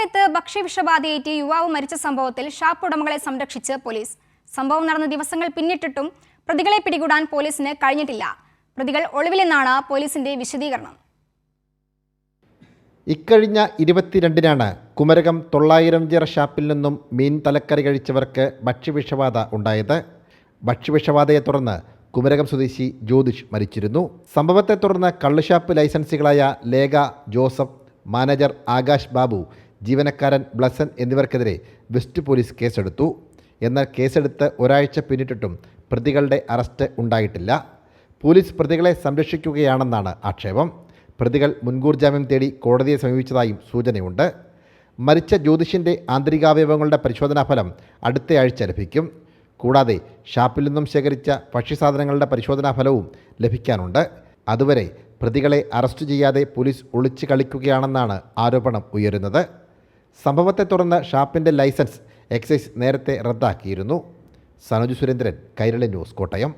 കോട്ടയത്ത് ഭക്ഷ്യവിഷബാധയേറ്റ് യുവാവ് മരിച്ച സംഭവത്തിൽ ഷാപ്പ് ഉടമകളെ സംരക്ഷിച്ച് പോലീസ്. സംഭവം നടന്ന ദിവസങ്ങൾ പിന്നിട്ടിട്ടും പ്രതികളെ പിടികൂടാൻ പോലീസിന് കഴിഞ്ഞിട്ടില്ല. പ്രതികൾ ഒളിവിലെന്നാണ് പോലീസിന്റെ വിശദീകരണം. ഇക്കഴിഞ്ഞ 22-നാണ് കുമരകം 900 ഷാപ്പിൽ നിന്നും മീൻ തലക്കറി കഴിച്ചവർക്ക് ഭക്ഷ്യവിഷബാധ ഉണ്ടായത്. ഭക്ഷ്യവിഷബാധയെ തുടർന്ന് കുമരകം സ്വദേശി ജ്യോതിഷ് മരിച്ചിരുന്നു. സംഭവത്തെ തുടർന്ന് കള്ളുഷാപ്പ് ലൈസൻസികളായ ലേഖ ജോസഫ്, മാനേജർ ആകാശ് ബാബു, ജീവനക്കാരൻ ബ്ലസൻ എന്നിവർക്കെതിരെ വെസ്റ്റ് പോലീസ് കേസെടുത്തു. എന്നാൽ കേസെടുത്ത് ഒരാഴ്ച പിന്നിട്ടിട്ടും പ്രതികളുടെ അറസ്റ്റ് ഉണ്ടായിട്ടില്ല. പോലീസ് പ്രതികളെ സംരക്ഷിക്കുകയാണെന്നാണ് ആക്ഷേപം. പ്രതികൾ മുൻകൂർ ജാമ്യം തേടി കോടതിയെ സമീപിച്ചതായും സൂചനയുണ്ട്. മരിച്ച ജ്യോതിഷിൻ്റെ ആന്തരികാവയവങ്ങളുടെ പരിശോധനാ ഫലം അടുത്തയാഴ്ച ലഭിക്കും. കൂടാതെ ഷാപ്പിൽ നിന്നും ശേഖരിച്ച ഭക്ഷ്യസാധനങ്ങളുടെ പരിശോധനാ ഫലവും ലഭിക്കാനുണ്ട്. അതുവരെ പ്രതികളെ അറസ്റ്റ് ചെയ്യാതെ പോലീസ് ഒളിച്ചു കളിക്കുകയാണെന്നാണ് ആരോപണം ഉയരുന്നത്. സംഭവത്തെ തുടർന്ന് ഷാപ്പിൻ്റെ ലൈസൻസ് എക്സൈസ് നേരത്തെ റദ്ദാക്കിയിരുന്നു. സനോജ് സുരേന്ദ്രൻ, കൈരളി ന്യൂസ്, കോട്ടയം.